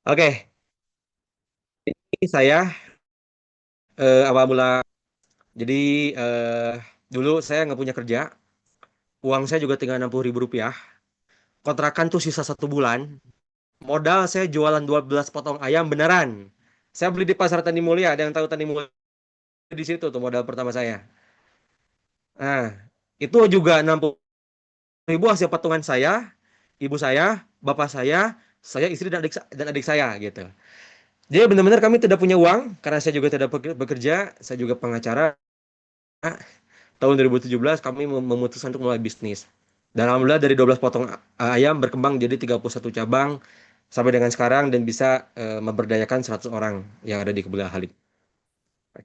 Oke, ini saya awal mula. Jadi eh, dulu saya nggak punya kerja, uang saya juga tinggal 60.000 rupiah. Kontrakan tuh sisa 1 bulan. Modal saya jualan 12 potong ayam beneran. Saya beli di pasar Tani Mulia. Ada yang tahu Tani Mulia di situ tuh modal pertama saya. Nah, itu juga 60.000 hasil patungan saya, ibu saya, bapak saya istri dan adik saya gitu. Jadi benar-benar kami tidak punya uang karena saya juga tidak bekerja, saya juga pengacara. Tahun 2017 kami memutuskan untuk mulai bisnis. Dan alhamdulillah dari 12 potong ayam berkembang jadi 31 cabang sampai dengan sekarang dan bisa memberdayakan 100 orang yang ada di Kebun Halid.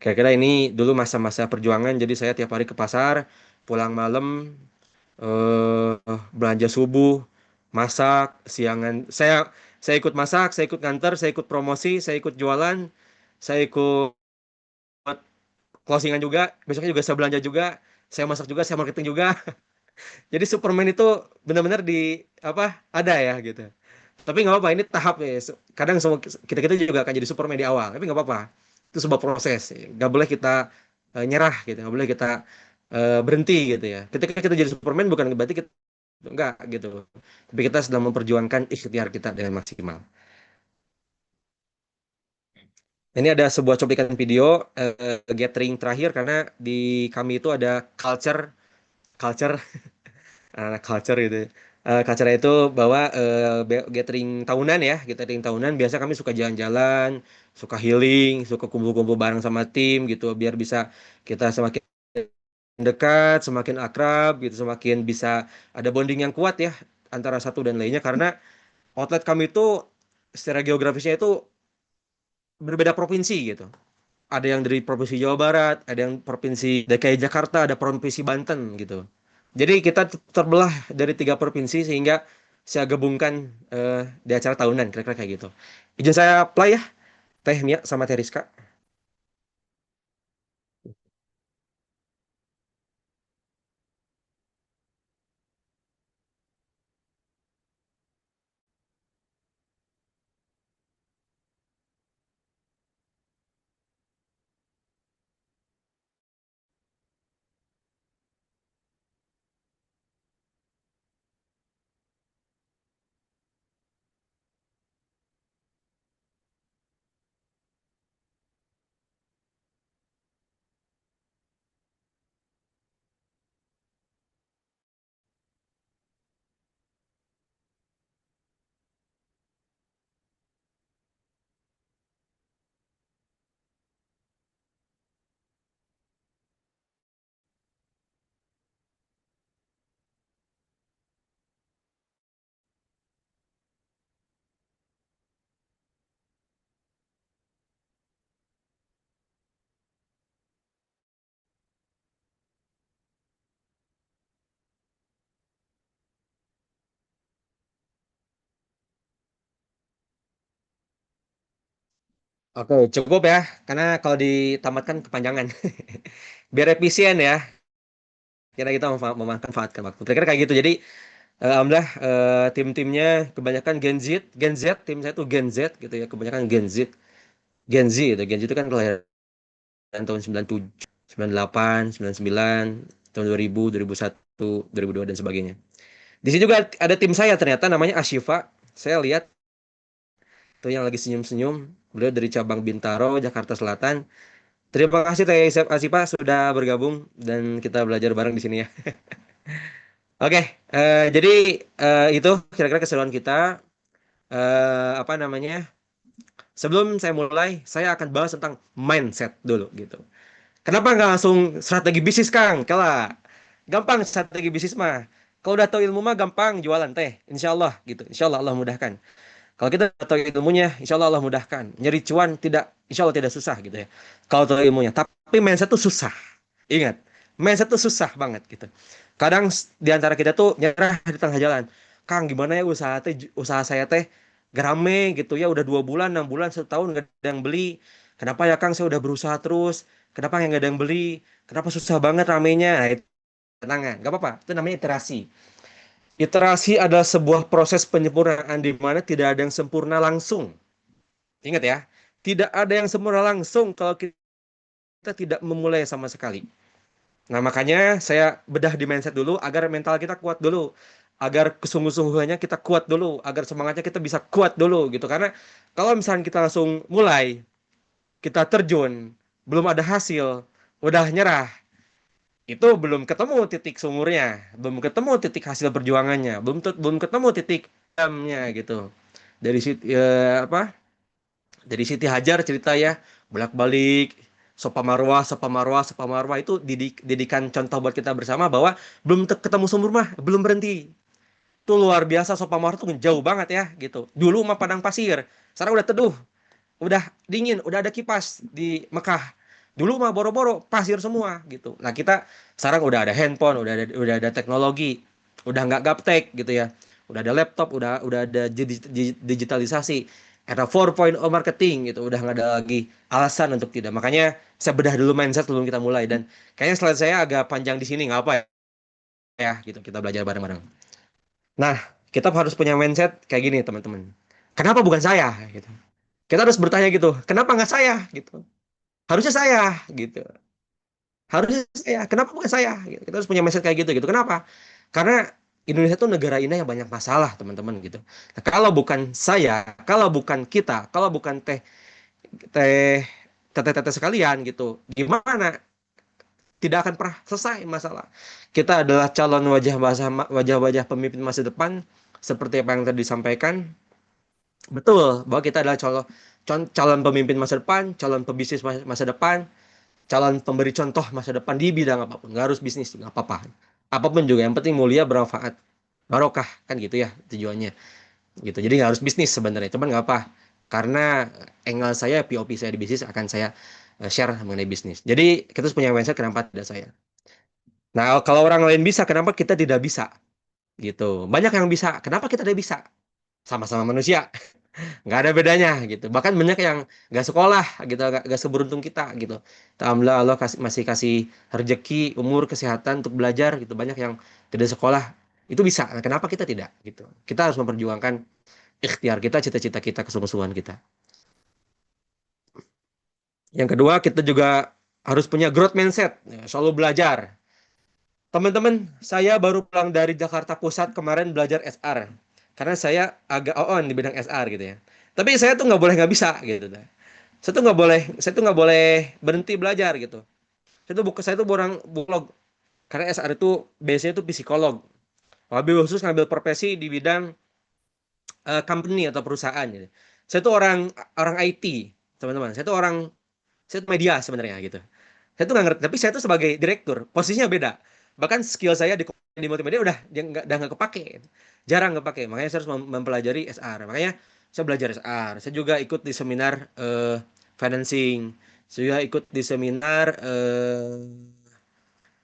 Kira-kira ini dulu masa-masa perjuangan, jadi saya tiap hari ke pasar, pulang malam, belanja subuh, masak, siangan. Saya ikut masak, saya ikut nganter, saya ikut promosi, saya ikut jualan, saya ikut closingan juga, besoknya juga saya belanja juga, saya masak juga, saya marketing juga. Jadi Superman itu benar-benar di apa ada ya gitu. Tapi nggak apa-apa, ini tahap ya. Kadang semua kita kita juga akan jadi Superman di awal, tapi nggak apa-apa. Itu sebuah proses. Nggak boleh kita nyerah gitu, nggak boleh kita berhenti gitu ya. Ketika kita jadi Superman bukan berarti kita enggak gitu. Tapi kita sedang memperjuangkan ikhtiar kita dengan maksimal. Ini ada sebuah cuplikan video gathering terakhir karena di kami itu ada culture culture culture gitu. Culture itu bahwa gathering tahunan ya, gathering tahunan biasa kami suka jalan-jalan, suka healing, suka kumpul-kumpul bareng sama tim gitu, biar bisa kita semakin dekat, semakin akrab gitu, semakin bisa ada bonding yang kuat ya antara satu dan lainnya karena outlet kami itu secara geografisnya itu berbeda provinsi gitu. Ada yang dari provinsi Jawa Barat, ada yang provinsi DKI Jakarta, ada provinsi Banten gitu. Jadi kita terbelah dari 3 provinsi sehingga saya gabungkan di acara tahunan kira-kira kayak gitu. Izin saya play ya, Teh Mia sama Teh Rizka. Oke, cukup ya, karena kalau ditamatkan kepanjangan. Biar efisien ya, kira kita memanfaatkan waktu. Kira-kira kayak gitu. Jadi, alhamdulillah tim-timnya kebanyakan Gen Z, tim saya tuh Gen Z gitu ya, kebanyakan Gen Z. Gen Z itu, Gen Z itu kan kelahiran tahun 97, 98, 99, tahun 2000, 2001, 2002 dan sebagainya. Di sini juga ada tim saya ternyata namanya Ashifa. Saya lihat tuh yang lagi senyum-senyum. Beliau dari cabang Bintaro, Jakarta Selatan. Terima kasih Teh Ashifa sudah bergabung dan kita belajar bareng di sini ya. Oke, jadi itu kira-kira keseruan kita. Apa namanya? Sebelum saya mulai, saya akan bahas tentang mindset dulu gitu. Kenapa nggak langsung strategi bisnis, Kang? Kela, gampang strategi bisnis mah. Kalau udah tahu ilmu mah gampang jualan teh. Insya Allah gitu. Insya Allah Allah mudahkan. Kalau kita tahu ilmunya, insya Allah Allah mudahkan. Nyari cuan tidak, insya Allah tidak susah gitu ya. Kalau tahu ilmunya. Tapi mindset tuh susah. Ingat, mindset tuh susah banget gitu. Kadang di antara kita tuh nyerah di tengah jalan. Kang, gimana ya usaha saya teh gerame gitu ya. Udah 2 bulan, 6 bulan, setahun gak ada yang beli. Kenapa ya Kang? Saya udah berusaha terus. Kenapa yang gak ada yang beli? Kenapa susah banget ramenya? Nah, itu tenangan. Gak apa-apa. Itu namanya iterasi. Iterasi adalah sebuah proses penyempurnaan di mana tidak ada yang sempurna langsung. Ingat ya, tidak ada yang sempurna langsung kalau kita tidak memulai sama sekali. Nah, makanya saya bedah di mindset dulu agar mental kita kuat dulu. Agar kesungguh-sungguhannya kita kuat dulu. Agar semangatnya kita bisa kuat dulu gitu. Karena kalau misalnya kita langsung mulai, kita terjun, belum ada hasil, udah nyerah, itu belum ketemu titik sumurnya, belum ketemu titik hasil perjuangannya, belum ketemu titik damnya gitu. Dari situ apa? Dari Siti Hajar cerita ya, bolak-balik Sopa Marwah, Sopa Marwah, Sopa Marwah itu didikan contoh buat kita bersama bahwa belum ketemu sumur mah, belum berhenti. Itu luar biasa Sopa Marwah tuh jauh banget ya gitu. Dulu mah padang pasir, sekarang udah teduh, udah dingin, udah ada kipas di Mekah. Dulu mah boro-boro pasir semua gitu. Nah kita sekarang udah ada handphone, udah ada teknologi, udah nggak gaptek gitu ya. Udah ada laptop, udah ada digitalisasi. Ada 4.0 marketing gitu, udah nggak ada lagi alasan untuk tidak. Makanya saya bedah dulu mindset sebelum kita mulai dan kayaknya slide saya agak panjang di sini nggak apa ya gitu kita belajar bareng-bareng. Nah, kita harus punya mindset kayak gini teman-teman. Kenapa bukan saya gitu. Kita harus bertanya gitu, kenapa nggak saya gitu? Harusnya saya gitu. Harusnya saya. Kenapa bukan saya? Gitu. Kita harus punya mindset kayak gitu gitu. Kenapa? Karena Indonesia itu negara ini yang banyak masalah, teman-teman gitu. Nah, kalau bukan saya, kalau bukan kita, kalau bukan teh teteh-teteh sekalian gitu, gimana? Tidak akan pernah selesai masalah. Kita adalah calon wajah-wajah pemimpin masa depan seperti apa yang tadi disampaikan. Betul, bahwa kita adalah calon pemimpin masa depan, calon pebisnis masa depan, calon pemberi contoh masa depan di bidang apapun. Nggak harus bisnis, nggak apa-apa. Apapun juga, yang penting mulia, bermanfaat, barokah, kan gitu ya tujuannya. Gitu. Jadi nggak harus bisnis sebenarnya, cuman nggak apa. Karena angle saya, POP saya di bisnis akan saya share mengenai bisnis. Jadi kita harus punya mindset kenapa tidak saya. Nah, kalau orang lain bisa, kenapa kita tidak bisa? Gitu. Banyak yang bisa, kenapa kita tidak bisa? Sama-sama manusia. Nggak ada bedanya gitu, bahkan banyak yang nggak sekolah gitu, nggak seberuntung kita gitu. Alhamdulillah Allah masih kasih rezeki, umur, kesehatan untuk belajar gitu. Banyak yang tidak sekolah itu bisa. Nah, kenapa kita tidak gitu? Kita harus memperjuangkan ikhtiar kita, cita-cita kita, kesungguhan kita. Yang kedua, kita juga harus punya growth mindset, ya, selalu belajar. Teman-teman, saya baru pulang dari Jakarta Pusat kemarin belajar SR karena saya agak on di bidang SR gitu ya. Tapi saya tuh nggak boleh nggak bisa gitu. Saya tuh nggak boleh berhenti belajar gitu. Saya tuh orang bulog karena SR itu biasanya itu psikolog. Wabil khusus ngambil profesi di bidang company atau perusahaan gitu. Saya tuh orang orang IT, teman-teman. Saya tuh media sebenarnya gitu. Saya tuh nggak ngerti, tapi saya tuh sebagai direktur, posisinya beda. Bahkan skill saya di multimedia udah nggak kepake, jarang kepake. Makanya saya harus mempelajari SR. Makanya saya belajar SR. Saya juga ikut di seminar financing. Saya juga ikut di seminar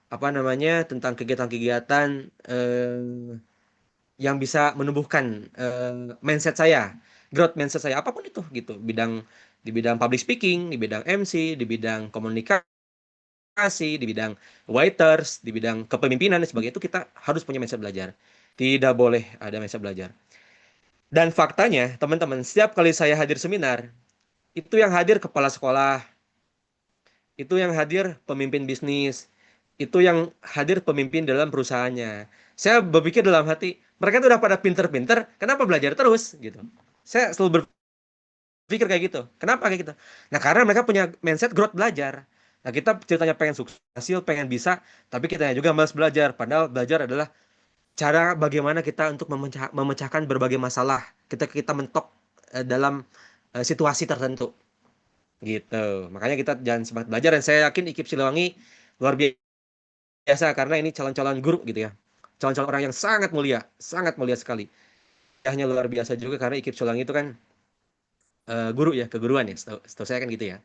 apa namanya tentang kegiatan-kegiatan yang bisa menumbuhkan mindset saya, growth mindset saya, apapun itu gitu. Di bidang public speaking, di bidang MC, di bidang komunikasi, di bidang waiters, di bidang kepemimpinan dan sebagainya itu kita harus punya mindset belajar. Tidak boleh ada mindset belajar. Dan faktanya, teman-teman, setiap kali saya hadir seminar, itu yang hadir kepala sekolah, itu yang hadir pemimpin bisnis, itu yang hadir pemimpin dalam perusahaannya. Saya berpikir dalam hati, mereka itu udah pada pinter-pinter, kenapa belajar terus gitu. Saya selalu berpikir kayak gitu. Kenapa kayak gitu? Nah, karena mereka punya mindset growth belajar. Nah, kita ceritanya pengen sukses, hasil pengen bisa, tapi kita juga malas belajar. Padahal belajar adalah cara bagaimana kita untuk memecahkan berbagai masalah. Kita mentok dalam situasi tertentu. Gitu. Makanya kita jangan semangat belajar dan saya yakin IKIP Siliwangi luar biasa karena ini calon-calon guru gitu ya. Calon-calon orang yang sangat mulia sekali. Hanya luar biasa juga karena IKIP Siliwangi itu kan guru ya, keguruan ya. Setahu saya kan gitu ya.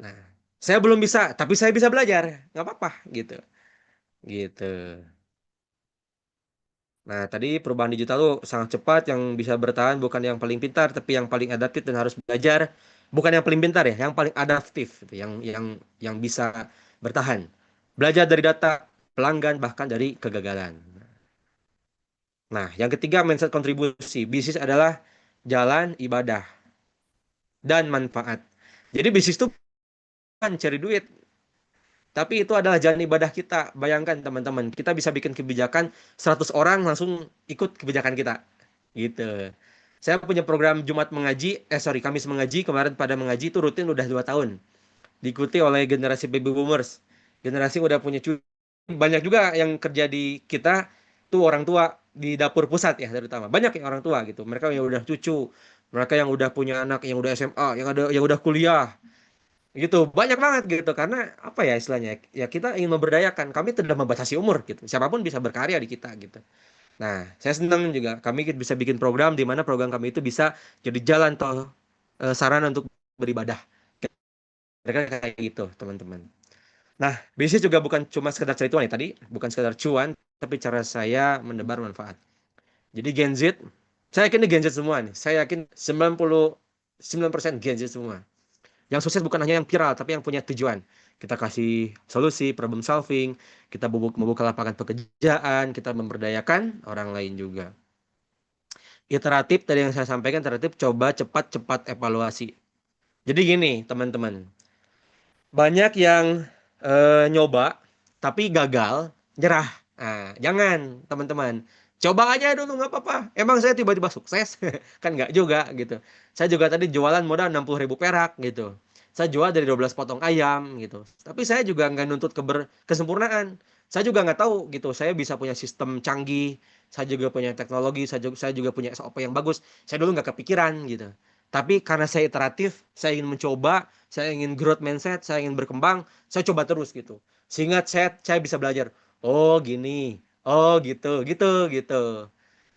Nah, saya belum bisa, tapi saya bisa belajar. Nggak apa-apa gitu. Gitu. Nah, tadi perubahan digital tuh sangat cepat, yang bisa bertahan bukan yang paling pintar, tapi yang paling adaptif dan harus belajar. Bukan yang paling pintar ya, yang paling adaptif, gitu, yang bisa bertahan. Belajar dari data, pelanggan, bahkan dari kegagalan. Nah, yang ketiga mindset kontribusi. Bisnis adalah jalan ibadah. dan manfaat. Jadi bisnis itu bukan cari duit, tapi itu adalah jalan ibadah kita. Bayangkan teman-teman, kita bisa bikin kebijakan 100 orang langsung ikut kebijakan kita. Gitu. Saya punya program Jumat mengaji, Kamis mengaji, kemarin pada mengaji itu rutin udah 2 tahun. Diikuti oleh generasi baby boomers. Generasi udah punya cucu. Banyak juga yang kerja di kita tuh orang tua di dapur pusat ya terutama. Banyak yang orang tua gitu. Mereka yang udah cucu, mereka yang udah punya anak, yang udah SMA, yang udah kuliah gitu. Banyak banget gitu karena apa ya istilahnya? Ya kita ingin memberdayakan. Kami tidak membatasi umur gitu. Siapapun bisa berkarya di kita gitu. Nah, saya senang juga kami bisa bikin program di mana program kami itu bisa jadi jalan tol sarana untuk beribadah. Mereka kayak gitu, teman-teman. Nah, bisnis juga bukan cuma sekedar cari cuan ya tadi, bukan sekedar cuan, tapi cara saya menebar manfaat. Jadi Gen Z, saya yakin ini Gen Z semua nih. Saya yakin 99% Gen Z semua. Yang sukses bukan hanya yang viral, tapi yang punya tujuan. Kita kasih solusi, problem solving, kita membuka lapangan pekerjaan, kita memberdayakan orang lain juga. Iteratif, tadi yang saya sampaikan, iteratif, coba cepat-cepat evaluasi. Jadi gini, teman-teman. Banyak yang nyoba tapi gagal, nyerah. Nah, jangan teman-teman. Coba aja dulu nggak apa-apa. Emang saya tiba-tiba sukses? Kan nggak juga gitu. Saya juga tadi jualan modal 60.000 perak gitu. Saya jual dari 12 potong ayam gitu. Tapi saya juga nggak nuntut kesempurnaan. Saya juga nggak tahu gitu. Saya bisa punya sistem canggih. Saya juga punya teknologi. Saya juga punya SOP yang bagus. Saya dulu nggak kepikiran gitu. Tapi karena saya iteratif, saya ingin mencoba, saya ingin growth mindset, saya ingin berkembang, saya coba terus gitu. Sehingga saya bisa belajar. Oh gini, oh gitu, gitu, gitu.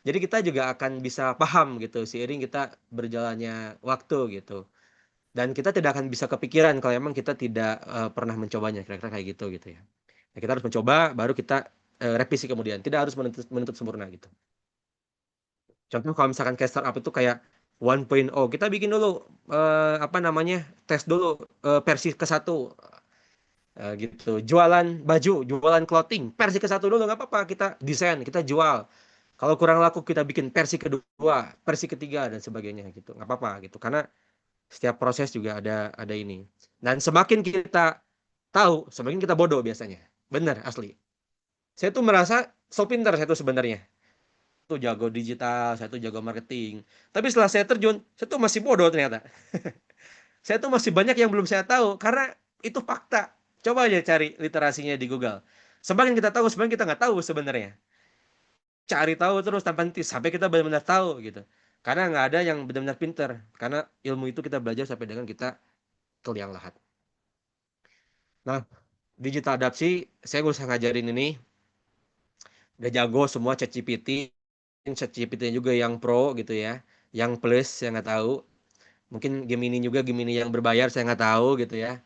Jadi kita juga akan bisa paham gitu seiring kita berjalannya waktu gitu. Dan kita tidak akan bisa kepikiran kalau emang kita tidak pernah mencobanya, kira-kira kayak gitu gitu ya. Nah, kita harus mencoba, baru kita revisi kemudian. Tidak harus menuntut sempurna gitu. Contoh kalau misalkan kayak startup itu kayak 1.0, kita bikin dulu apa namanya tes dulu versi ke 1 gitu. Jualan baju, jualan clothing, versi ke 1 dulu nggak apa-apa. Kita desain, kita jual. Kalau kurang laku kita bikin versi kedua, versi ketiga dan sebagainya gitu. Nggak apa-apa gitu. Karena setiap proses juga ada ini. Dan semakin kita tahu, semakin kita bodoh biasanya. Bener asli. Saya tuh merasa so pintar saya tuh sebenarnya tuh jago digital, saya tuh jago marketing. Tapi setelah saya terjun, saya tuh masih bodoh ternyata. Saya tuh masih banyak yang belum saya tahu karena itu fakta. Coba aja cari literasinya di Google. Semakin kita tahu, semakin kita nggak tahu sebenarnya. Cari tahu terus tanpa henti sampai kita benar-benar tahu gitu. Karena nggak ada yang benar-benar pinter. Karena ilmu itu kita belajar sampai dengan kita ke liang lahat. Nah, digital adapsi, saya gak usah ngajarin ini. Udah jago semua ChatGPT. ChatGPT juga yang pro gitu ya. Yang plus, saya nggak tahu. Mungkin Gemini juga Gemini yang berbayar saya nggak tahu gitu ya.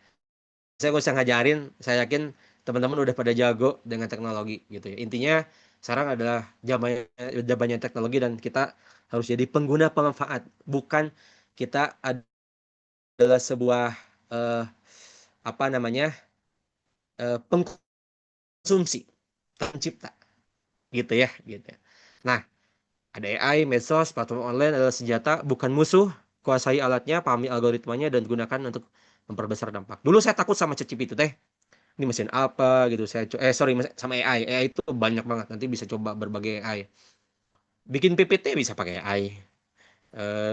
Saya nggak usah ngajarin, saya yakin teman-teman udah pada jago dengan teknologi gitu ya. Intinya sekarang adalah zamannya teknologi dan kita harus jadi pengguna pemanfaat, bukan kita adalah sebuah eh, apa namanya pengkonsumsi, pencipta gitu ya gitu. Nah, ada AI, medsos, platform online adalah senjata, bukan musuh. Kuasai alatnya, pahami algoritmanya, dan gunakan untuk memperbesar dampak. Dulu saya takut sama ChatGPT itu teh. Ini mesin apa gitu. Sorry, sama AI. AI itu banyak banget. Nanti bisa coba berbagai AI. Bikin PPT bisa pakai AI.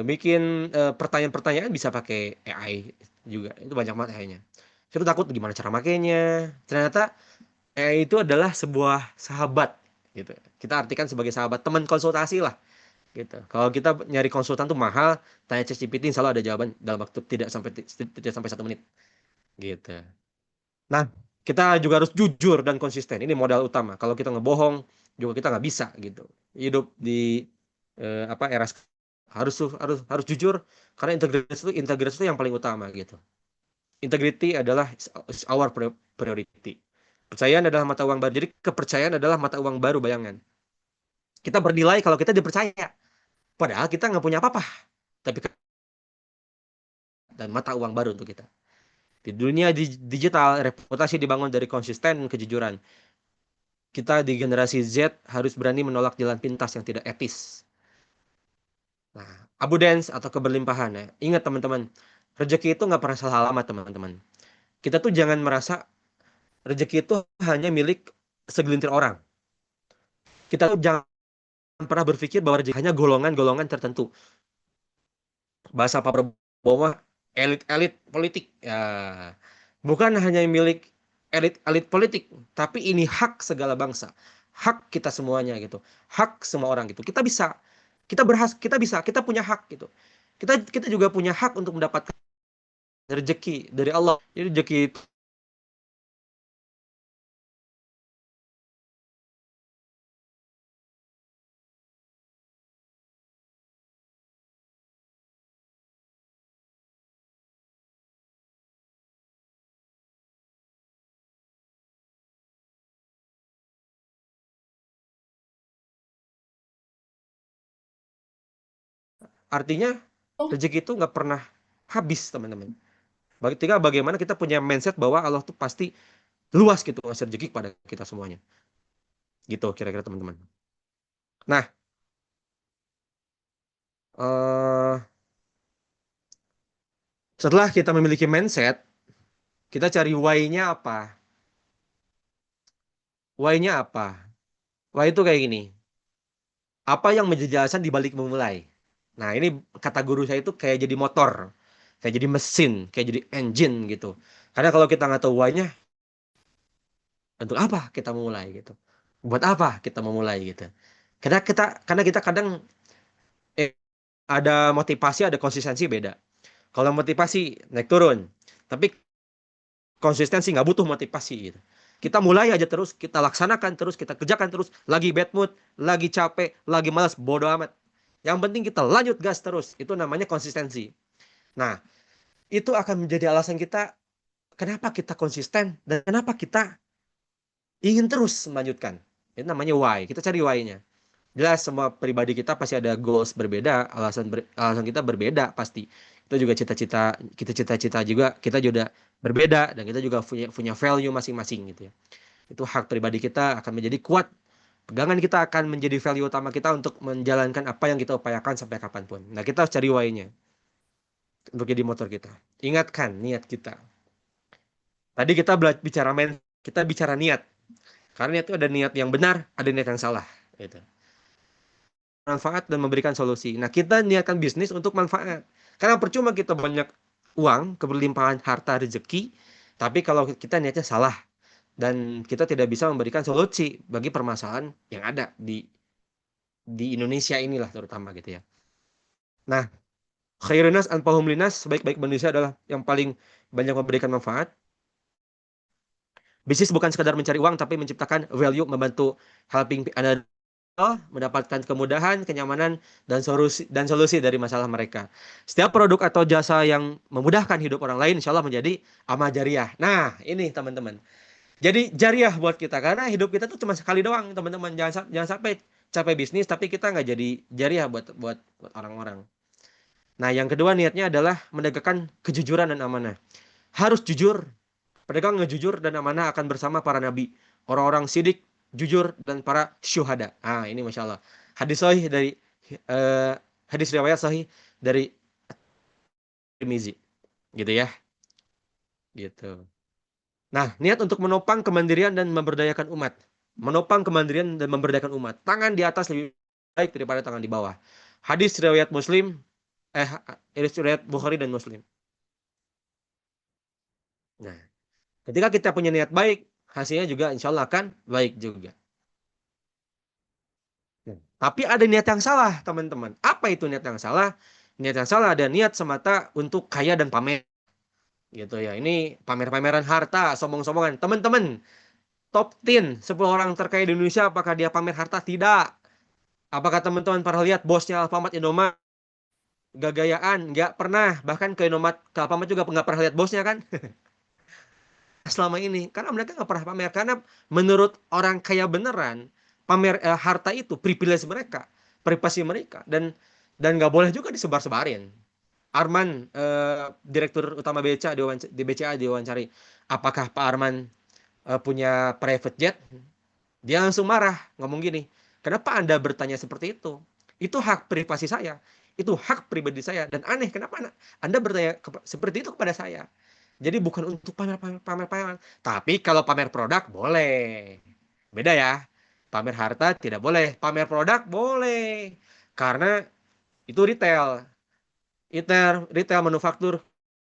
Bikin pertanyaan-pertanyaan bisa pakai AI juga. Itu banyak banget AI-nya. Saya tuh takut gimana cara makainya. Ternyata AI itu adalah sebuah sahabat gitu. Kita artikan sebagai sahabat, teman konsultasi lah gitu. Kalau kita nyari konsultan tuh mahal, tanya ChatGPT insya Allah ada jawaban dalam waktu tidak sampai 1 menit gitu. Nah, kita juga harus jujur dan konsisten. Ini modal utama. Kalau kita ngebohong, juga kita nggak bisa gitu. Hidup di apa era harus jujur karena integritas itu yang paling utama gitu. Integrity adalah is our priority. Kepercayaan adalah mata uang baru. Jadi kepercayaan adalah mata uang baru, bayangan. Kita bernilai kalau kita dipercaya. Padahal kita nggak punya apa-apa. Tapi dan mata uang baru untuk kita. Di dunia digital, reputasi dibangun dari konsisten dan kejujuran. Kita di generasi Z harus berani menolak jalan pintas yang tidak etis. Nah, abundance atau keberlimpahan ya. Ingat teman-teman, Rezeki itu nggak pernah salah alamat, teman-teman. Kita tuh jangan merasa rezeki itu hanya milik segelintir orang. Kita tuh jangan pernah berpikir bahwa rezeki hanya golongan-golongan tertentu. Bahasa Pak Prabowo, elit-elit politik. Ya, bukan hanya milik elit-elit politik, tapi ini hak segala bangsa. Hak kita semuanya gitu. Hak semua orang gitu. Kita bisa, kita punya hak gitu. Kita kita juga punya hak untuk mendapatkan rezeki dari Allah. Jadi rezeki itu artinya Oh, rezeki itu nggak pernah habis, teman-teman. Ketika bagaimana kita punya mindset bahwa Allah tuh pasti luas gitu ngasih rezeki kepada kita semuanya. Gitu kira-kira, teman-teman. Nah, eh setelah kita memiliki mindset, kita cari why-nya apa? Why-nya apa? Why itu kayak gini. Apa yang menjadi alasan dibalik memulai? Nah, ini kata guru saya itu kayak jadi motor, kayak jadi mesin, kayak jadi engine gitu. Karena kalau kita nggak tahu why-nya, untuk apa kita memulai gitu? Buat apa kita memulai gitu? Karena kita kadang eh, ada motivasi, ada konsistensi beda. Kalau motivasi naik turun, tapi konsistensi nggak butuh motivasi gitu. Kita mulai aja terus, kita laksanakan terus, kita kerjakan terus. Lagi bad mood, lagi capek, lagi malas, bodo amat. Yang penting kita lanjut gas terus. Itu namanya konsistensi. Nah, itu akan menjadi alasan kita kenapa kita konsisten dan kenapa kita ingin terus melanjutkan. Itu namanya why. Kita cari why-nya. Jelas semua pribadi kita pasti ada goals berbeda, alasan kita berbeda pasti. Itu juga cita-cita juga kita juga berbeda dan kita juga punya punya value masing-masing gitu ya. Itu hak pribadi kita akan menjadi kuat. Pegangan kita akan menjadi value utama kita untuk menjalankan apa yang kita upayakan sampai kapanpun. Nah, kita harus cari why-nya untuk jadi motor kita. Ingatkan niat kita. Tadi kita bicara kita bicara niat. Karena niat itu ada niat yang benar, ada niat yang salah. Gitu. Manfaat dan memberikan solusi. Nah, kita niatkan bisnis untuk manfaat. Karena percuma kita banyak uang, keberlimpahan harta rezeki, tapi kalau kita niatnya salah dan kita tidak bisa memberikan solusi bagi permasalahan yang ada di Indonesia inilah terutama gitu ya. Nah, khairunas anfa'uhum linas, sebaik-baik manusia adalah yang paling banyak memberikan manfaat. Bisnis bukan sekadar mencari uang tapi menciptakan value, membantu helping other, mendapatkan kemudahan, kenyamanan, dan solusi dari masalah mereka. Setiap produk atau jasa yang memudahkan hidup orang lain, insya Allah menjadi amal jariah. Nah, ini teman-teman. Jadi jariah buat kita, karena hidup kita tuh cuma sekali doang, teman-teman. Jangan sampai capek bisnis, tapi kita nggak jadi jariah buat orang-orang. Nah, yang kedua niatnya adalah menegakkan kejujuran dan amanah. Harus jujur, pedagang ngejujur dan amanah akan bersama para nabi, orang-orang sidik, jujur, dan para syuhada. Ah, ini Masya Allah. Hadis sahih dari eh, hadis riwayat sahih dari Tirmizi, gitu ya, gitu. Nah, niat untuk menopang kemandirian dan memberdayakan umat. Menopang kemandirian dan memberdayakan umat. Tangan di atas lebih baik daripada tangan di bawah. Hadis riwayat Muslim, hadis riwayat Bukhari dan Muslim. Nah, ketika kita punya niat baik, hasilnya juga insya Allah akan baik juga. Nah, tapi ada niat yang salah, teman-teman. Apa itu niat yang salah? Niat yang salah ada niat semata untuk kaya dan pamer. Gitu ya. Ini pamer-pameran harta, sombong-sombongan. Teman-teman, top 10 10 orang terkaya di Indonesia, apakah dia pamer harta? Tidak. Apakah teman-teman pernah lihat bosnya Alfamart Indomart gagayaan? Nggak pernah. Bahkan ke Indomart, ke Alfamart juga nggak pernah lihat bosnya kan? Selama ini. Karena mereka nggak pernah pamer. Karena menurut orang kaya beneran, pamer harta itu privilege mereka, privasi mereka. Dan nggak boleh juga disebar-sebarin. Arman, Direktur Utama BCA di BCA diwawancari, apakah Pak Arman punya private jet? Dia langsung marah, ngomong gini, kenapa Anda bertanya seperti itu? Itu hak privasi saya. Itu hak pribadi saya dan aneh kenapa Anda bertanya seperti itu kepada saya. Jadi bukan untuk pamer. Tapi kalau pamer produk boleh. Beda ya. Pamer harta tidak boleh. Pamer produk boleh. Karena itu retail. Retail manufaktur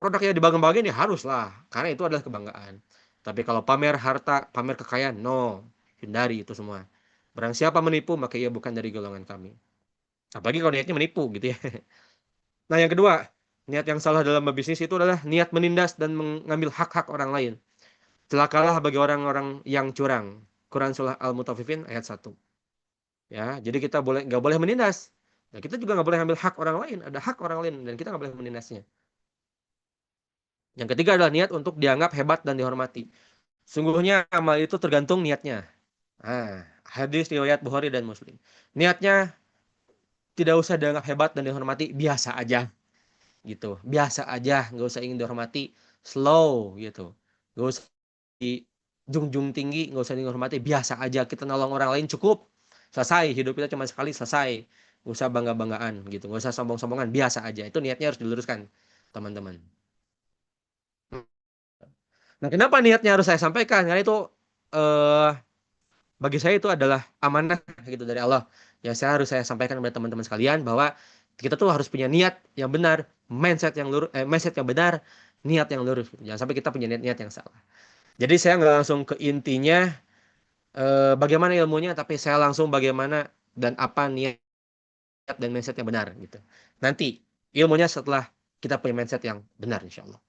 produknya dibangga-banggain ya haruslah. Karena itu adalah kebanggaan. Tapi kalau pamer harta, pamer kekayaan, no. Hindari itu semua. Barang siapa menipu, maka ia bukan dari golongan kami. Apalagi kalau niatnya menipu gitu ya. Nah, yang kedua, niat yang salah dalam berbisnis itu adalah niat menindas dan mengambil hak-hak orang lain. Celakalah bagi orang-orang yang curang. Quran surah Al-Mutaffifin ayat 1. Ya, jadi kita nggak boleh menindas. Nah, kita juga nggak boleh ambil hak orang lain. Ada hak orang lain dan kita nggak boleh menindasnya. Yang ketiga adalah niat untuk dianggap hebat dan dihormati. Sungguhnya amal itu tergantung niatnya. Hadis riwayat Bukhari dan Muslim. Niatnya tidak usah dianggap hebat dan dihormati, biasa aja gitu. Biasa aja, nggak usah ingin dihormati, slow gitu. Nggak usah dijunjung tinggi, nggak usah dihormati, biasa aja. Kita nolong orang lain cukup. Selesai, hidup kita cuma sekali, selesai. Nggak usah bangga-banggaan gitu, nggak usah sombong-sombongan, biasa aja. Itu niatnya harus diluruskan, teman-teman. Nah, kenapa niatnya harus saya sampaikan? Karena itu eh, bagi saya itu adalah amanah gitu dari Allah. Ya saya sampaikan kepada teman-teman sekalian bahwa kita tuh harus punya niat yang benar, mindset yang benar, niat yang lurus. Jangan sampai kita punya niat-niat yang salah. Jadi saya nggak langsung ke intinya bagaimana ilmunya, tapi saya langsung bagaimana dan apa niat dan mindset yang benar gitu. Nanti ilmunya setelah kita punya mindset yang benar insya Allah.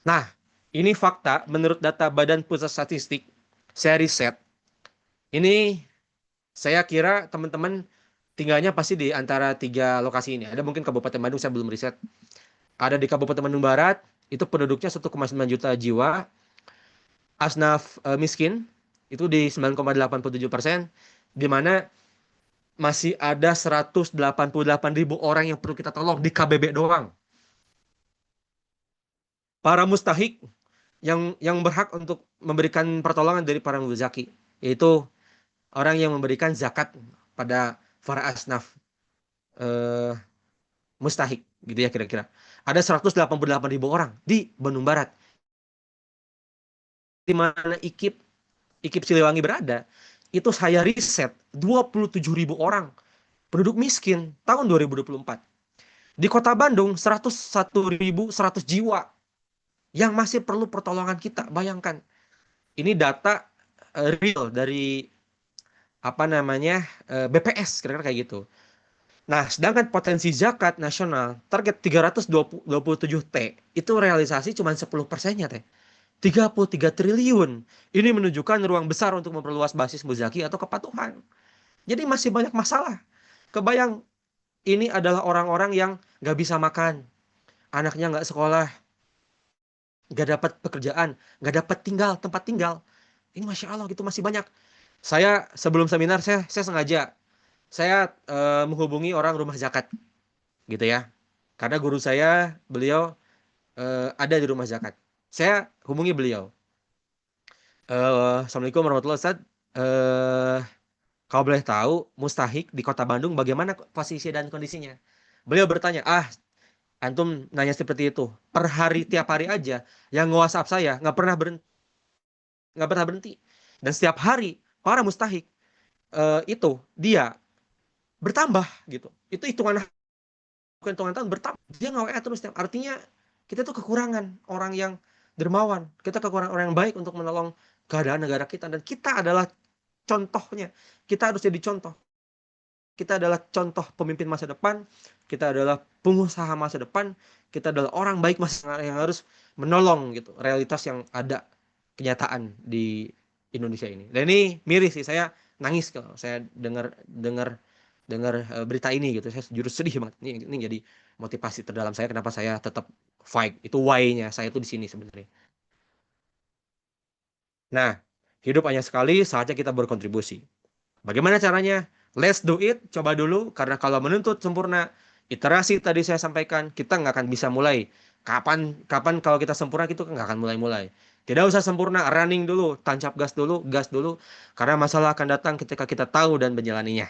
Nah, ini fakta menurut data Badan Pusat Statistik, saya riset. Ini saya kira teman-teman tinggalnya pasti di antara tiga lokasi ini. Ada mungkin Kabupaten Bandung, saya belum riset. Ada di Kabupaten Bandung Barat, itu penduduknya 1,9 juta jiwa. Asnaf miskin, itu di 9,87%. Di mana masih ada 188.000 orang yang perlu kita tolong di KBB doang. Para mustahik yang berhak untuk memberikan pertolongan dari para muzaki, yaitu orang yang memberikan zakat pada para asnaf eh, mustahik gitu ya kira-kira. Ada 188.000 orang di Bandung Barat. Di mana IKIP Siliwangi berada, itu saya riset 27.000 orang penduduk miskin tahun 2024. Di Kota Bandung 101.100 jiwa yang masih perlu pertolongan kita. Bayangkan. Ini data real dari apa namanya BPS kira-kira kayak gitu. Nah, sedangkan potensi zakat nasional target 327 T itu realisasi cuma 10%-nya, Teh. 33 triliun. Ini menunjukkan ruang besar untuk memperluas basis muzaki atau kepatuhan. Jadi masih banyak masalah. Kebayang ini adalah orang-orang yang nggak bisa makan, anaknya nggak sekolah, nggak dapat pekerjaan, nggak dapat tempat tinggal. Ini masya Allah gitu masih banyak. Saya sebelum seminar saya sengaja saya menghubungi orang rumah zakat gitu ya. Karena guru saya beliau ada di rumah zakat. Saya hubungi beliau. Assalamualaikum warahmatullahi wabarakatuh. Eh, Kalau boleh tahu, Mustahik di Kota Bandung bagaimana posisi dan kondisinya? Beliau bertanya, antum nanya seperti itu. Per hari, tiap hari aja, yang nge-WhatsApp saya nggak pernah berhenti. Dan setiap hari, para Mustahik itu dia bertambah gitu. Itu hitungan tahun bertambah. Dia nge-WA terus. Artinya kita tuh kekurangan orang yang dermawan. Kita kekurangan orang yang baik untuk menolong keadaan negara kita. Dan kita adalah contohnya. Kita harus jadi contoh. Kita adalah contoh pemimpin masa depan, kita adalah pengusaha masa depan, kita adalah orang baik masa yang harus menolong gitu realitas yang ada kenyataan di Indonesia ini. Dan ini miris sih, saya nangis kalau saya dengar dengar dengar berita ini gitu. Saya jujur sedih banget. Ini jadi motivasi terdalam saya kenapa saya tetap fight. Itu why-nya saya tuh di sini sebenarnya. Nah, hidup hanya sekali, saatnya kita berkontribusi. Bagaimana caranya? Let's do it. Coba dulu. Karena kalau menuntut sempurna, iterasi tadi saya sampaikan, kita nggak akan bisa mulai. Kapan, kapan kalau kita sempurna, itu nggak akan mulai-mulai. Tidak usah sempurna, running dulu, tancap gas dulu. Karena masalah akan datang ketika kita tahu dan menjalaninya.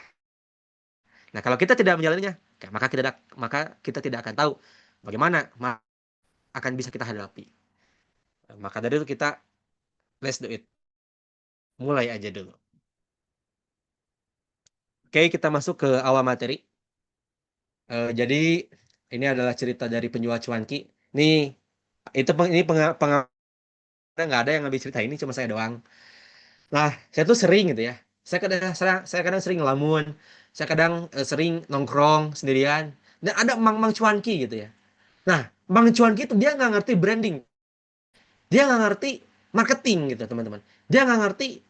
Nah, kalau kita tidak menjalaninya, maka kita tidak akan tahu bagaimana akan bisa kita hadapi. Maka dari itu kita let's do it. Mulai aja dulu. Oke, kita masuk ke awal materi. Jadi ini adalah cerita dari penjual cuanki. Nih, ini nggak ada yang lebih cerita ini, cuma saya doang. Nah, saya tuh sering gitu ya. Saya kadang sering ngelamun, saya kadang sering nongkrong sendirian. Dan ada mang-mang cuanki gitu ya. Nah, mang cuanki itu dia nggak ngerti branding, dia nggak ngerti marketing gitu teman-teman. Dia nggak ngerti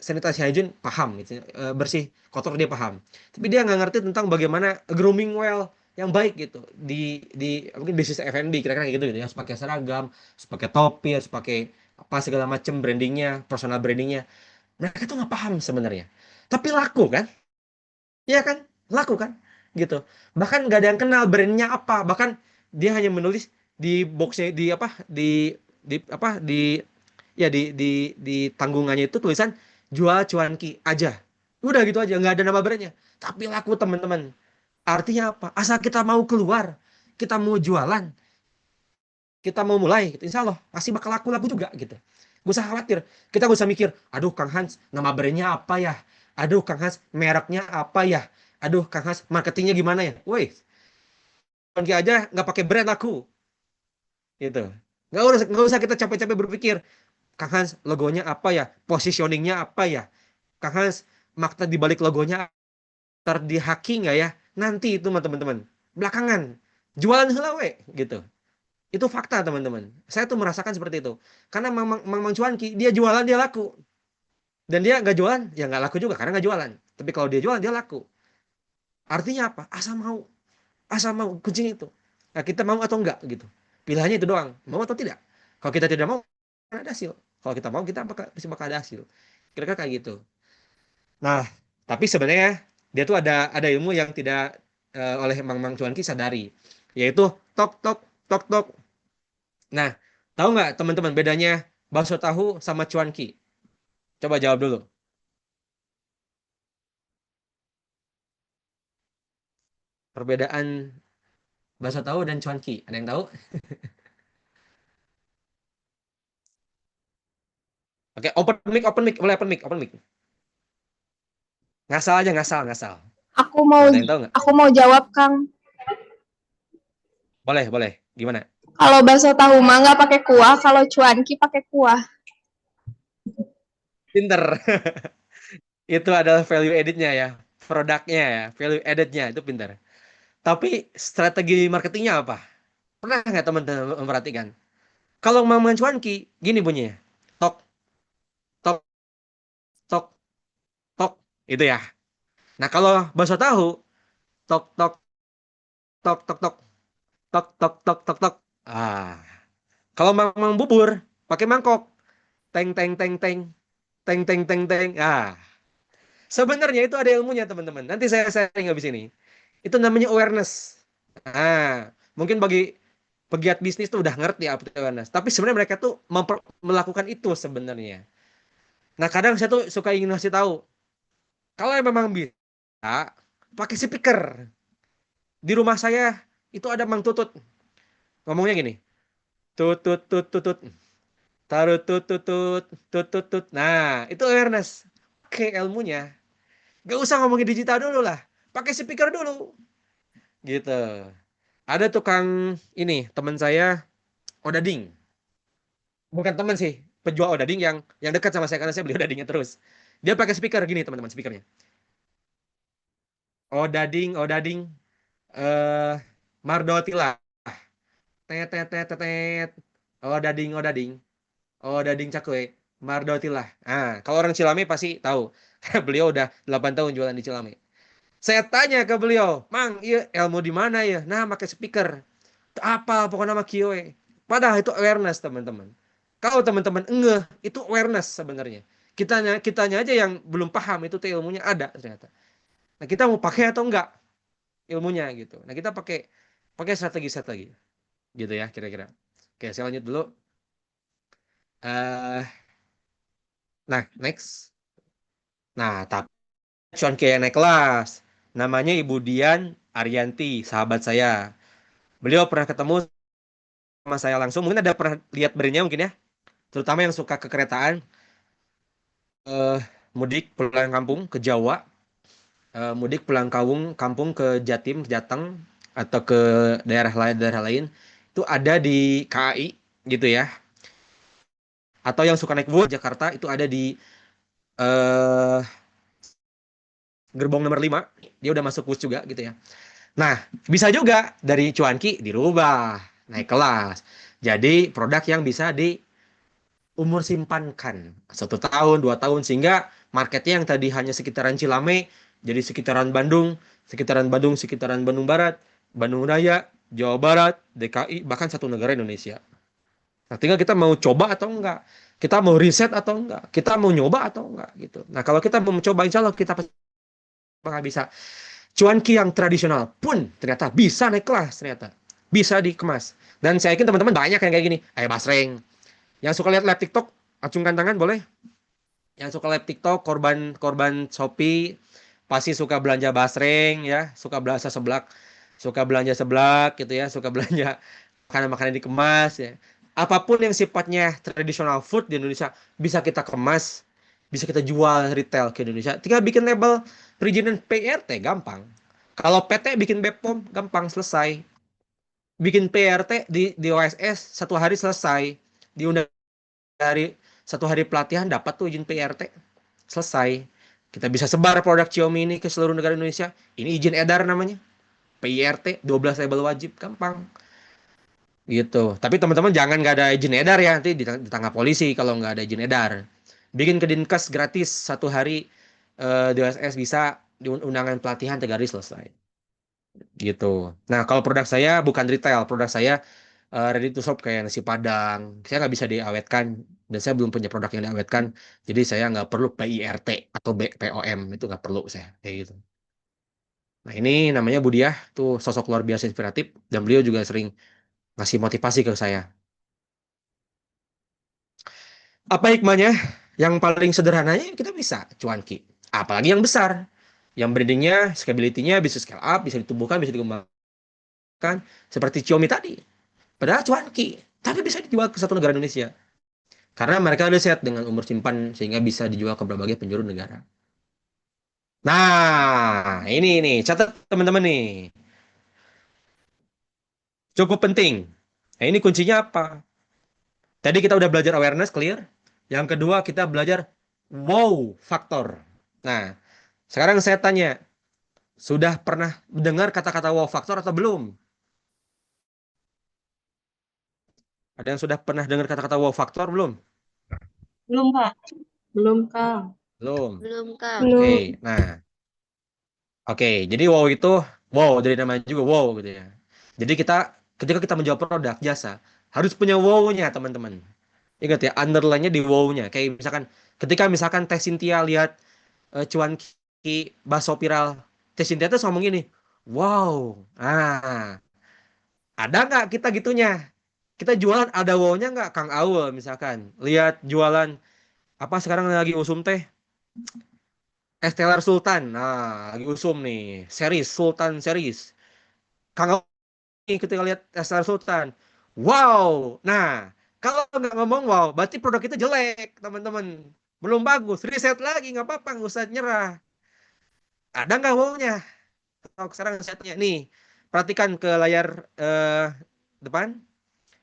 sanitasi hygiene paham gitu, bersih kotor dia paham. Tapi dia nggak ngerti tentang bagaimana grooming well yang baik gitu di mungkin bisnis F&B kira-kira kayak gitu gitu ya, harus pakai seragam, harus pakai topi, harus pakai apa segala macam brandingnya, personal brandingnya. Mereka tuh nggak paham sebenarnya. Tapi laku kan? Iya kan? Laku kan? Gitu. Bahkan nggak ada yang kenal brandnya apa. Bahkan dia hanya menulis di boxnya di apa di apa ya di tanggungannya itu tulisan jual cuanki aja. Udah gitu aja, nggak ada nama brandnya. Tapi laku teman-teman. Artinya apa? Asal kita mau keluar, kita mau jualan, kita mau mulai, gitu. Insya Allah pasti bakal laku-laku juga gitu. Gak usah khawatir. Kita gak usah mikir, aduh Kang Hans, nama brandnya apa ya? Aduh Kang Hans, mereknya apa ya? Aduh Kang Hans, marketingnya gimana ya? Woi, pergi aja nggak pakai brand aku, gitu. Nggak usah kita capek-capek berpikir, Kang Hans logonya apa ya? Positioningnya apa ya? Kang Hans, makna di balik logonya terdihaki nggak ya? Nanti itu teman-teman. Belakangan, jualan heula we, gitu. Itu fakta teman-teman. Saya tuh merasakan seperti itu. Karena Mang Cuanki, dia jualan, dia laku. Dan dia nggak jualan, ya nggak laku juga karena nggak jualan. Tapi kalau dia jualan, dia laku. Artinya apa? Asal mau kucing itu. Nah, kita mau atau enggak gitu. Pilihannya itu doang. Mau atau tidak. Kalau kita tidak mau, akan ada hasil. Kalau kita mau, kita bakal ada hasil. Kira-kira kayak gitu. Nah, tapi sebenarnya dia tuh ada ilmu yang tidak oleh Mang Cuanki sadari. Yaitu tok tok tok tok. Nah, tahu nggak teman-teman bedanya bakso tahu sama cuanki? Coba jawab dulu. Perbedaan bakso tahu dan cuanki. Ada yang tahu? Oke, open mic, boleh open mic, open mic. Ngasal aja, ngasal, ngasal. Aku mau Coba ada yang tahu nggak? aku mau jawab Kang. Boleh, boleh. Gimana? Kalau bakso tahu mah nggak pakai kuah, kalau cuanki pakai kuah. Pinter. Itu adalah value editnya ya. Produknya ya, value editnya itu pinter. Tapi strategi marketingnya apa? Pernah nggak teman-teman memperhatikan? Kalau Maman Cuanki, gini bunyinya. Tok, tok, tok, tok. Itu ya. Nah kalau bakso tahu, tok, tok, tok, tok, tok, tok, tok, tok, tok, tok. Ah, kalau Mang bubur, pakai mangkok. Teng, teng, teng, teng, teng, teng, teng, teng. Ah, sebenarnya itu ada ilmunya teman-teman. Nanti saya sharing habis ini. Itu namanya awareness. Ah, mungkin bagi pegiat bisnis tuh udah ngerti apa itu awareness. Tapi sebenarnya mereka tuh melakukan itu sebenarnya. Nah, kadang saya tuh suka ingin ngasih tahu, kalau yang memang bisa pakai speaker. Di rumah saya itu ada Mang Tutut. Ngomongnya gini, tutut tut tutut, taruh tutut tut tutut tut. Nah, itu awareness. Oke, ilmunya. Gak usah ngomongin digital dulu lah. Pakai speaker dulu. Gitu. Ada tukang ini, teman saya, Odading. Bukan teman sih, penjual Odading yang dekat sama saya karena saya beli Odadingnya terus. Dia pakai speaker gini, teman-teman, speakernya. Odading, Odading, eh Mardotila. Tet, tet, tet, tet, tet. Odading, Odading. Odading cakwe. Mardotila. Ah, kalau orang Cilame pasti tahu. Karena beliau udah 8 tahun jualan di Cilame. Saya tanya ke beliau, Mang, iya ilmu di mana ya? Nah, pakai speaker. Apa pokoknya nama Kioe. Padahal itu awareness teman-teman. Kalau teman-teman ngeh, itu awareness sebenarnya. Kitanya aja yang belum paham itu tuh ilmunya ada ternyata. Nah, kita mau pakai atau enggak ilmunya gitu. Nah, kita pakai pakai strategi-strategi gitu ya kira-kira. Oke, saya lanjut dulu. eh nah, next. Nah, tapi cuanki yang naik kelas. Namanya Ibu Dian Ariyanti, sahabat saya. Beliau pernah ketemu sama saya langsung. Mungkin ada pernah lihat brandnya mungkin ya. Terutama yang suka kekeretaan, eh, mudik pulang kampung ke Jawa, mudik pulang kampung ke Jatim, ke Jateng, atau ke daerah lain, itu ada di KAI gitu ya. Atau yang suka naik Wuh Jakarta itu ada di eh, gerbong nomor 5. Dia udah masuk Wuh juga gitu ya. Nah, bisa juga dari cuanki dirubah, naik kelas. Jadi produk yang bisa di umur simpankan 1 tahun, 2 tahun, sehingga marketnya yang tadi hanya sekitaran Cilame, jadi sekitaran Bandung Barat, Bandung Raya, Jawa Barat, DKI, bahkan satu negara Indonesia. Nah, tinggal kita mau coba atau enggak, kita mau riset atau enggak, kita mau nyoba atau enggak gitu. Nah, kalau kita mau mencoba, insya Allah kita pasti bakal bisa. Cuanki yang tradisional pun ternyata bisa naik kelas, ternyata bisa dikemas. Dan saya yakin teman-teman banyak yang kayak gini. Ayo Basreng, yang suka lihat live TikTok, acungkan tangan boleh. Yang suka live TikTok, korban Shopee, pasti suka belanja basreng ya, suka belanja seblak, gitu ya, suka belanja makanan-makanan dikemas ya. Apapun yang sifatnya tradisional food di Indonesia bisa kita kemas, bisa kita jual retail ke Indonesia. Tinggal bikin label perizinan PRT gampang. Kalau PT bikin BPOM gampang selesai. Bikin PRT di OSS 1 hari selesai. Diundang hari 1 hari pelatihan dapat tuh izin PRT. Selesai. Kita bisa sebar produk Xiaomi ini ke seluruh negara Indonesia. Ini izin edar namanya. PIRT 12 label wajib, gampang gitu. Tapi teman-teman jangan nggak ada izin edar ya, nanti ditangkap polisi kalau nggak ada izin edar. Bikin ke Dinkes gratis 1 hari, di OSS bisa, di undangan pelatihan 3 hari selesai gitu. Nah, kalau produk saya bukan retail, produk saya ready to shop kayak nasi Padang. Saya nggak bisa diawetkan dan saya belum punya produk yang diawetkan, jadi saya nggak perlu PIRT atau BPOM, itu nggak perlu saya kayak gitu. Nah, ini namanya Budiah, tuh sosok luar biasa inspiratif dan beliau juga sering ngasih motivasi ke saya. Apa hikmahnya? Yang paling sederhananya kita bisa cuanki. Apalagi yang besar. Yang brandingnya, scalability-nya bisa scale up, bisa ditumbuhkan, bisa dikembangkan. Seperti Xiaomi tadi. Padahal cuanki. Tapi bisa dijual ke satu negara Indonesia. Karena mereka udah set dengan umur simpan sehingga bisa dijual ke berbagai penjuru negara. Nah, ini nih. Catat teman-teman nih. Cukup penting. Nah, ini kuncinya apa? Tadi kita udah belajar awareness, clear. Yang kedua, kita belajar wow faktor. Nah, sekarang saya tanya, sudah pernah mendengar kata-kata wow faktor atau belum? Ada yang sudah pernah dengar kata-kata wow faktor belum? Belum, Kak. Belum, Kang. Belum. Belum, Kang. Oke, Belum. nah, oke. Jadi wow itu wow dari namanya juga wow gitu ya. Jadi kita ketika kita menjual produk jasa harus punya wow-nya teman-teman. Ingat ya, underline-nya di wow-nya. Kayak misalkan ketika misalkan Teh Cynthia lihat cuan ki bakso viral, Teh Cynthia tuh ngomong gini, wow, ada nggak kita gitunya? Kita jualan ada wow-nya nggak, Kang Aul misalkan. Lihat jualan apa sekarang lagi usum teh? Estelar Sultan. Nah, lagi usum nih. Series, Sultan series. Kang Aul nih ketika lihat Estelar Sultan. Wow. Nah, kalau nggak ngomong wow, berarti produk kita jelek, teman-teman. Belum bagus. Riset lagi, nggak apa-apa, nggak usah nyerah. Ada nggak wow-nya? Sekarang saya tanya nih. Perhatikan ke layar eh, depan.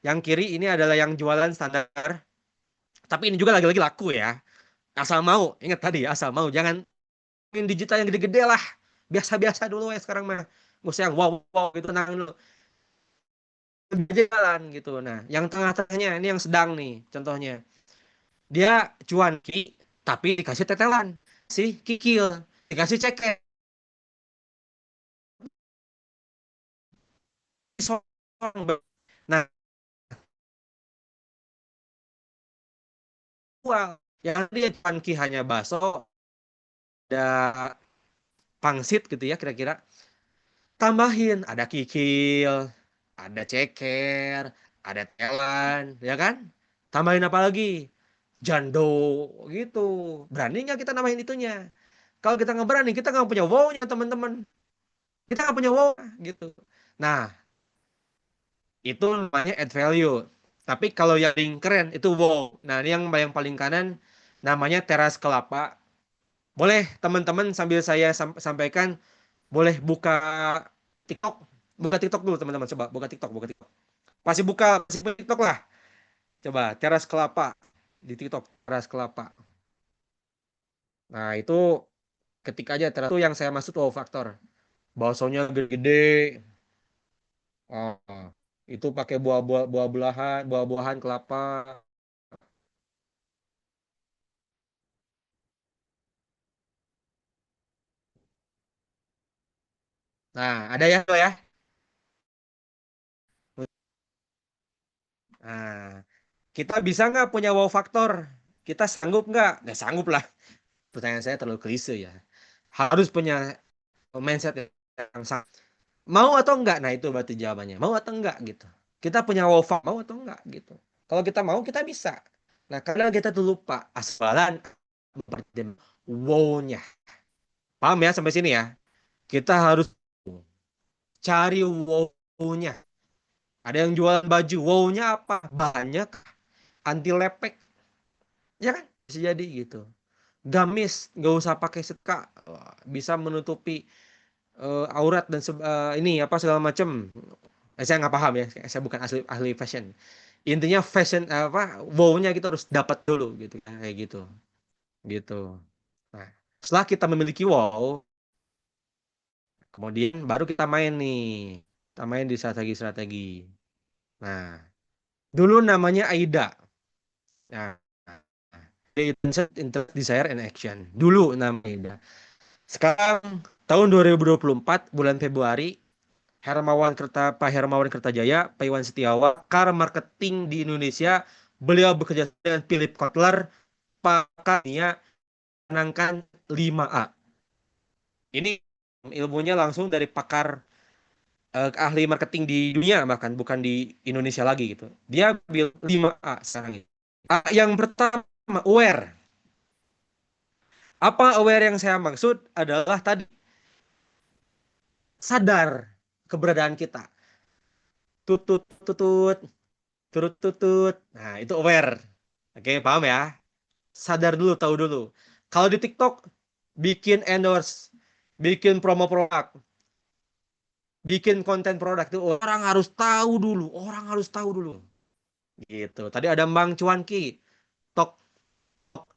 Yang kiri ini adalah yang jualan standar. Tapi ini juga lagi-lagi laku ya. Asal mau, ingat tadi ya, asal mau. Jangan main digital yang gede-gede lah. Biasa-biasa dulu ya sekarang mah. Nggak usah yang wow-wow gitu, tenang dulu. Jalan gitu. Nah, yang tengah-tengahnya ini yang sedang nih contohnya. Dia cuanki, tapi dikasih tetelan. Si kikil, dikasih ceket. Nah, uang. Yang dia cuanki hanya bakso, ada pangsit gitu ya kira-kira. Tambahin ada kikil, ada ceker, ada telan, ya kan? Tambahin apa lagi? Jando gitu. Berani nggak kita nambahin itunya? Kalau kita nggak berani, kita nggak punya wow-nya teman-teman. Kita nggak punya wow gitu. Nah, itu namanya add value. Tapi kalau yang paling keren itu wow. Nah, ini yang paling kanan namanya teras kelapa. Boleh teman-teman sambil saya sampaikan, boleh buka TikTok. Buka TikTok dulu teman-teman. Coba buka TikTok, buka TikTok. Masih buka TikTok lah. Coba teras kelapa di TikTok, teras kelapa. Nah, itu ketik aja teras itu yang saya maksud wow faktor. Baksonya gede-gede. Oh, itu pakai buah-buahan, kelapa. Nah, ada ya, ya. Nah, kita bisa nggak punya wow faktor? Kita sanggup nggak? Nggak sanggup lah. Pertanyaan saya terlalu klise ya. Harus punya mindset yang sama. Mau atau enggak? Nah, itu berarti jawabannya. Mau atau enggak gitu. Kita punya wow faktor, mau atau enggak gitu. Kalau kita mau, kita bisa. Nah, kadang kita tuh lupa. Asalan wow-nya. Paham ya sampai sini ya? Kita harus cari wow-nya. Ada yang jualan baju, wow-nya apa? Banyak anti lepek, ya kan? Bisa jadi gitu. Gamis, nggak usah pakai setka, bisa menutupi aurat dan ini apa segala macam. Saya nggak paham ya, saya bukan ahli ahli fashion. Intinya fashion apa, wow-nya kita harus dapat dulu gitu, kayak gitu, gitu. Nah, setelah kita memiliki wow, kemudian baru kita main nih, kita main di strategi-strategi. Nah, dulu namanya AIDA. Nah, Intention, Interest, Desire, and Action. Dulu namanya. Sekarang tahun 2024 bulan Februari, Pak Hermawan Kertajaya, Pak Iwan Setiawan, pakar marketing di Indonesia, beliau bekerja dengan Philip Kotler, pakarnya menangkan 5A. Ini ilmunya langsung dari pakar ahli marketing di dunia bahkan bukan di Indonesia lagi gitu. Dia bilang 5A sekarang ini. A, yang pertama aware. Apa aware yang saya maksud adalah tadi sadar keberadaan kita. Tutut tutut, turut tutut. Nah, itu aware. Oke, paham ya? Sadar dulu, tahu dulu. Kalau di TikTok bikin endorse, bikin promo produk, bikin konten produk itu orang harus tahu dulu, orang harus tahu dulu. Gitu. Tadi ada Bang Cuanki, tok.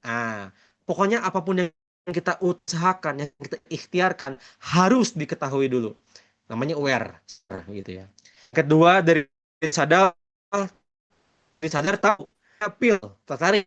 Ah, pokoknya apapun yang kita usahakan, yang kita ikhtiarkan harus diketahui dulu. Namanya aware, gitu ya. Kedua dari sadar tahu, appeal, tertarik.